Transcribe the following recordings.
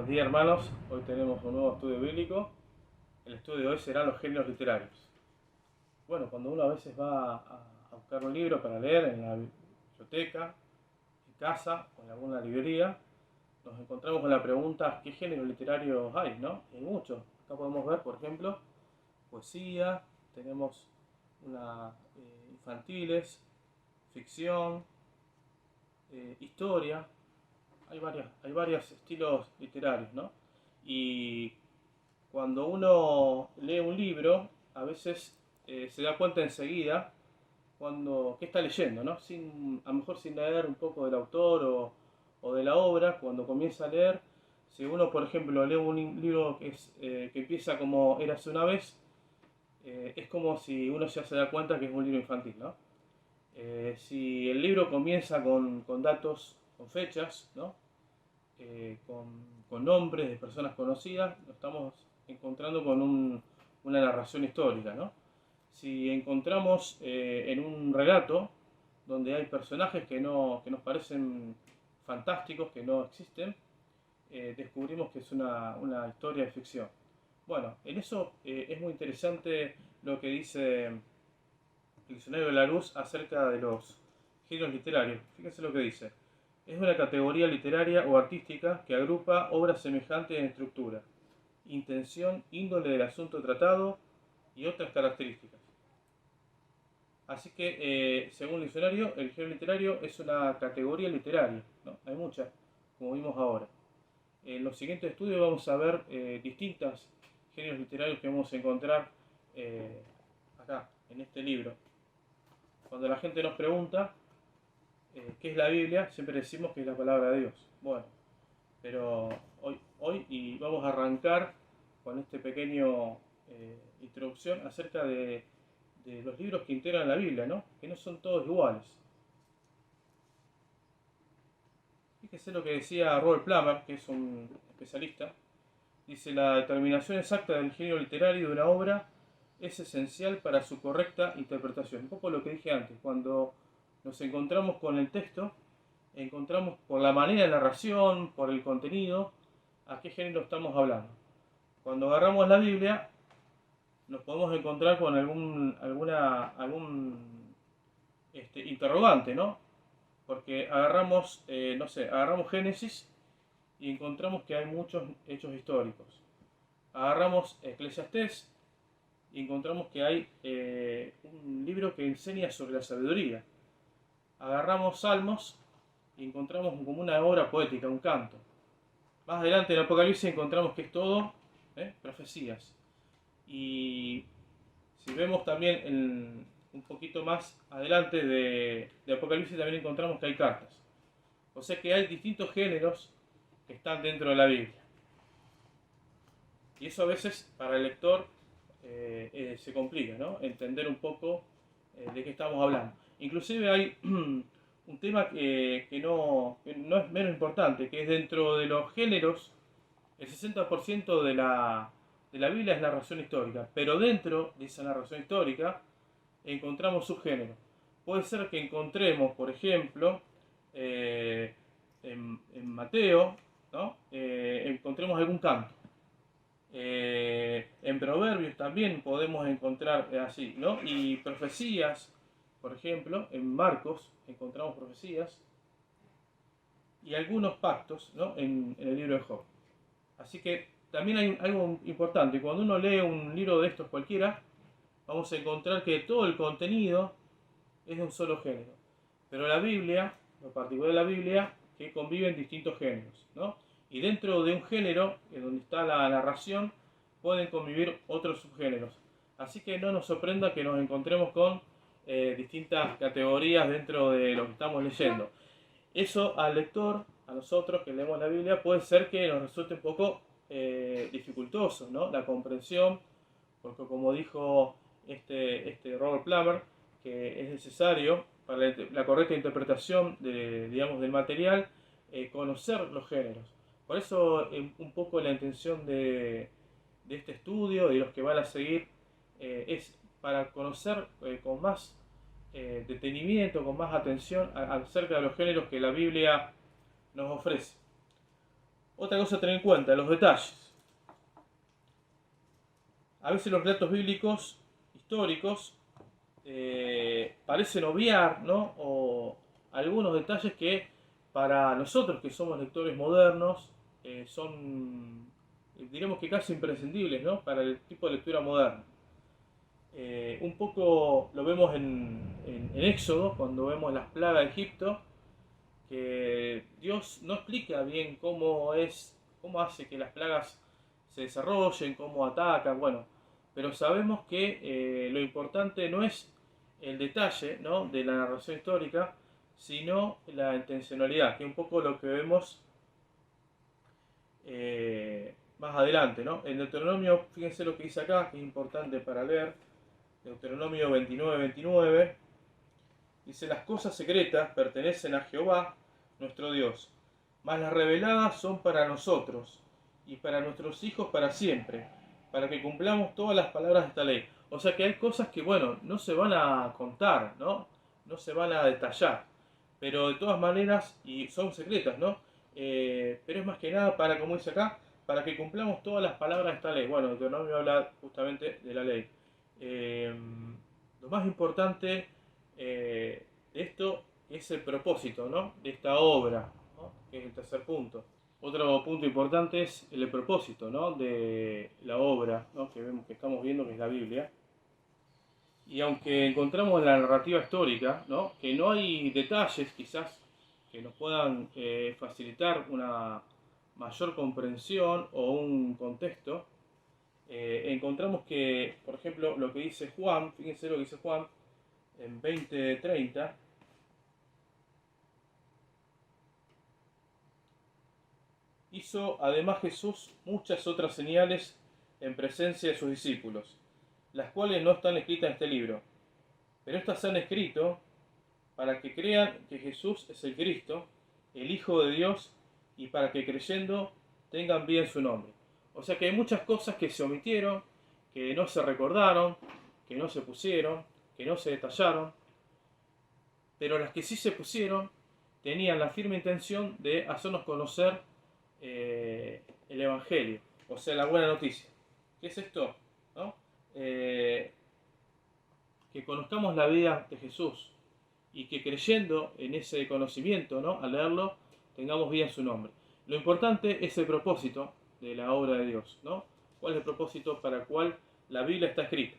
Buenos días, hermanos. Hoy tenemos un nuevo estudio bíblico. El estudio de hoy serán los géneros literarios. Bueno, cuando uno a veces va a buscar un libro para leer en la biblioteca, en casa o en alguna librería, nos encontramos con la pregunta: ¿qué géneros literarios hay? ¿No? Hay muchos. Acá podemos ver, por ejemplo, poesía, tenemos infantiles, ficción, historia. Hay varios estilos literarios, ¿no? Y cuando uno lee un libro, a veces se da cuenta enseguida qué está leyendo, ¿no? A lo mejor sin leer un poco del autor o de la obra. Cuando comienza a leer, si uno, por ejemplo, lee un libro que empieza como Érase una vez, es como si uno ya se da cuenta que es un libro infantil, ¿no? Si el libro comienza con datos, con fechas, ¿no? Con nombres de personas conocidas, nos estamos encontrando con una narración histórica, ¿no? Si encontramos en un relato donde hay personajes que nos parecen fantásticos, que no existen, descubrimos que es una historia de ficción. Bueno, en eso es muy interesante lo que dice el diccionario de Larousse acerca de los géneros literarios. Fíjense lo que dice: es una categoría literaria o artística que agrupa obras semejantes en estructura, intención, índole del asunto tratado y otras características. Así que, según el diccionario, el género literario es una categoría literaria, ¿no? Hay muchas, como vimos ahora. En los siguientes estudios vamos a ver distintos géneros literarios que vamos a encontrar acá, en este libro. Cuando la gente nos pregunta qué es la Biblia, siempre decimos que es la palabra de Dios. Bueno, pero hoy y vamos a arrancar con este pequeño introducción acerca de los libros que integran la Biblia, ¿no? Que no son todos iguales. Fíjese lo que decía Robert Plummer, que es un especialista. Dice: la determinación exacta del género literario de una obra es esencial para su correcta interpretación. Un poco lo que dije antes: cuando nos encontramos con el texto, encontramos por la manera de narración, por el contenido, a qué género estamos hablando. Cuando agarramos la Biblia, nos podemos encontrar con algún interrogante, ¿no? Porque agarramos, no sé, agarramos Génesis y encontramos que hay muchos hechos históricos. Agarramos Eclesiastés y encontramos que hay un libro que enseña sobre la sabiduría. Agarramos Salmos y encontramos como una obra poética, un canto. Más adelante en Apocalipsis encontramos que es todo profecías. Y si vemos también un poquito más adelante de Apocalipsis, también encontramos que hay cartas. O sea que hay distintos géneros que están dentro de la Biblia. Y eso a veces para el lector se complica, ¿no? Entender un poco de qué estamos hablando. Inclusive hay un tema que no es menos importante, que es dentro de los géneros. El 60% de la Biblia es narración histórica, pero dentro de esa narración histórica encontramos subgéneros. Puede ser que encontremos, por ejemplo, en Mateo, ¿no? Encontremos algún canto. En Proverbios también podemos encontrar así, ¿no? Y profecías, por ejemplo, en Marcos encontramos profecías y algunos pactos, ¿no? En el libro de Job. Así que también hay algo importante: cuando uno lee un libro de estos cualquiera, vamos a encontrar que todo el contenido es de un solo género. Pero la Biblia, lo particular de la Biblia, que conviven distintos géneros, ¿no? Y dentro de un género, en donde está la narración, pueden convivir otros subgéneros. Así que no nos sorprenda que nos encontremos con distintas categorías dentro de lo que estamos leyendo. Eso al lector, a nosotros que leemos la Biblia, puede ser que nos resulte un poco dificultoso, ¿no? La comprensión, porque como dijo este Robert Plummer, que es necesario para la correcta interpretación del material, conocer los géneros. Por eso un poco la intención de este estudio y los que van a seguir es para conocer con más detenimiento, con más atención acerca de los géneros que la Biblia nos ofrece. Otra cosa a tener en cuenta, los detalles. A veces los relatos bíblicos históricos parecen obviar, ¿no? O algunos detalles que para nosotros que somos lectores modernos son, diremos que casi imprescindibles, ¿no? Para el tipo de lectura moderna. Un poco lo vemos en Éxodo, cuando vemos las plagas de Egipto, que Dios no explica bien cómo hace que las plagas se desarrollen, cómo atacan, bueno, pero sabemos que lo importante no es el detalle, ¿no?, de la narración histórica, sino la intencionalidad, que es un poco lo que vemos más adelante, ¿no? En Deuteronomio, fíjense lo que dice acá, que es importante para leer, Deuteronomio 29:29, dice: las cosas secretas pertenecen a Jehová, nuestro Dios, mas las reveladas son para nosotros y para nuestros hijos para siempre, para que cumplamos todas las palabras de esta ley. O sea que hay cosas que, bueno, no se van a contar, ¿no? No se van a detallar, pero de todas maneras, y son secretas, ¿no? Pero es más que nada para, como dice acá, para que cumplamos todas las palabras de esta ley. Bueno, Deuteronomio habla justamente de la ley. Eh, lo más importante de esto es el propósito, ¿no?, de esta obra, ¿no?, que es el tercer punto. Otro punto importante es el propósito, ¿no?, de la obra, ¿no?, que vemos, que estamos viendo, que es la Biblia. Y aunque encontramos en la narrativa histórica, ¿no?, que no hay detalles quizás que nos puedan facilitar una mayor comprensión o un contexto, encontramos que, por ejemplo, lo que dice Juan, fíjense lo que dice Juan en 20:30, hizo además Jesús muchas otras señales en presencia de sus discípulos, las cuales no están escritas en este libro, pero estas se han escrito para que crean que Jesús es el Cristo, el Hijo de Dios, y para que creyendo tengan bien su nombre. O sea que hay muchas cosas que se omitieron, que no se recordaron, que no se pusieron, que no se detallaron, pero las que sí se pusieron tenían la firme intención de hacernos conocer el Evangelio, o sea, la buena noticia. ¿Qué es esto? ¿No? Que conozcamos la vida de Jesús y que creyendo en ese conocimiento, ¿no?, al leerlo, tengamos vida en su nombre. Lo importante es el propósito de la obra de Dios, ¿no? ¿Cuál es el propósito para el cual la Biblia está escrita?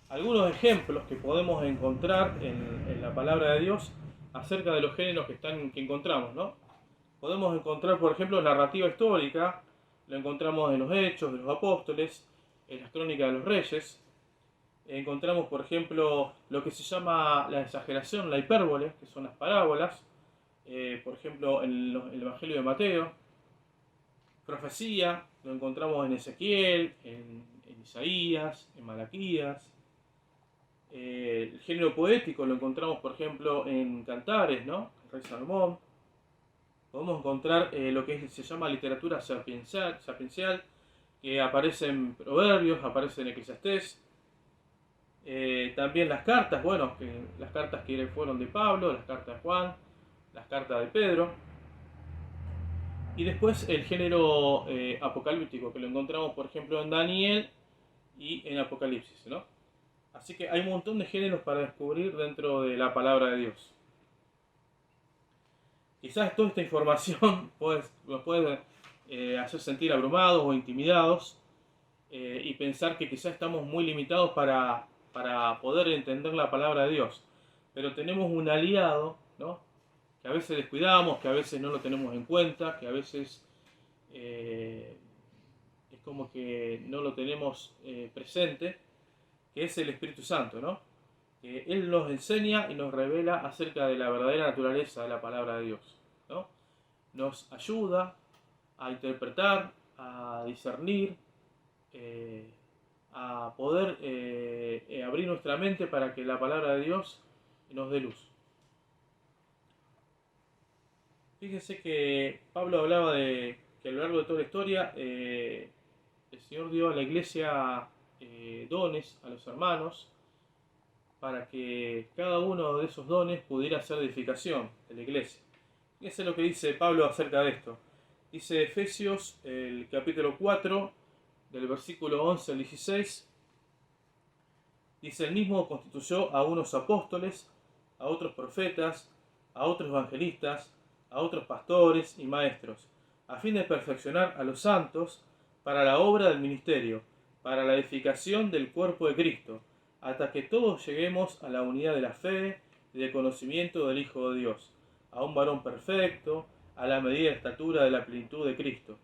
Algunos ejemplos que podemos encontrar en la palabra de Dios acerca de los géneros que encontramos, ¿no? Podemos encontrar, por ejemplo, narrativa histórica, lo encontramos en los Hechos de los Apóstoles, en las Crónicas de los Reyes. Encontramos, por ejemplo, lo que se llama la exageración, la hipérbole, que son las parábolas, por ejemplo, en el Evangelio de Mateo. Profecía, lo encontramos en Ezequiel, en Isaías, en Malaquías. El género poético lo encontramos, por ejemplo, en Cantares, ¿no?, el rey Salomón. Podemos encontrar lo que se llama literatura sapiencial, que aparece en Proverbios, aparece en Eclesiastés. También las cartas, bueno, las cartas que fueron de Pablo, las cartas de Juan, las cartas de Pedro. Y después el género apocalíptico, que lo encontramos, por ejemplo, en Daniel y en Apocalipsis, ¿no? Así que hay un montón de géneros para descubrir dentro de la palabra de Dios. Quizás toda esta información nos puede hacer sentir abrumados o intimidados y pensar que quizás estamos muy limitados para poder entender la palabra de Dios. Pero tenemos un aliado, ¿no?, que a veces descuidamos, que a veces no lo tenemos en cuenta, que a veces es como que no lo tenemos presente, que es el Espíritu Santo, ¿no? Que Él nos enseña y nos revela acerca de la verdadera naturaleza de la palabra de Dios, ¿no? Nos ayuda a interpretar, a discernir, a poder abrir nuestra mente para que la palabra de Dios nos dé luz. Fíjense que Pablo hablaba de que a lo largo de toda la historia el Señor dio a la iglesia dones a los hermanos para que cada uno de esos dones pudiera ser edificación de la iglesia. Y eso es lo que dice Pablo acerca de esto. Dice Efesios, el capítulo 4, del versículo 11 al 16, dice: el mismo constituyó a unos apóstoles, a otros profetas, a otros evangelistas, a otros pastores y maestros, a fin de perfeccionar a los santos para la obra del ministerio, para la edificación del cuerpo de Cristo, hasta que todos lleguemos a la unidad de la fe y del conocimiento del Hijo de Dios, a un varón perfecto, a la medida de estatura de la plenitud de Cristo,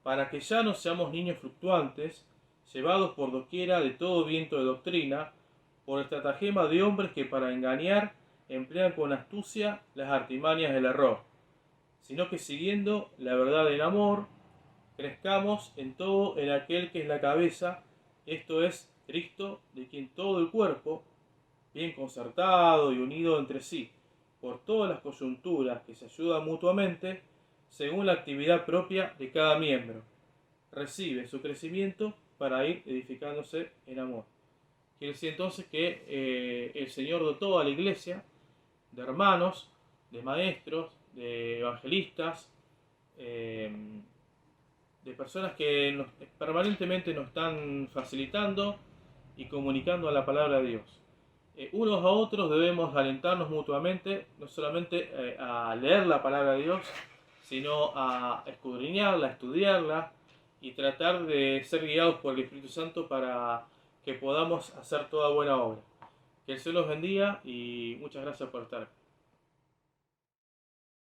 para que ya no seamos niños fluctuantes, llevados por doquiera de todo viento de doctrina, por estratagema de hombres que para engañar emplean con astucia las artimañas del error, sino que siguiendo la verdad en amor, crezcamos en todo en aquel que es la cabeza, esto es Cristo, de quien todo el cuerpo, bien concertado y unido entre sí, por todas las coyunturas que se ayudan mutuamente, según la actividad propia de cada miembro, recibe su crecimiento para ir edificándose en amor. Quiere decir entonces que el Señor dotó a la iglesia de hermanos, de maestros, de evangelistas, de personas que permanentemente nos están facilitando y comunicando la palabra de Dios. Unos a otros debemos alentarnos mutuamente, no solamente a leer la palabra de Dios, sino a escudriñarla, a estudiarla y tratar de ser guiados por el Espíritu Santo para que podamos hacer toda buena obra. Que el Señor los bendiga y muchas gracias por estar.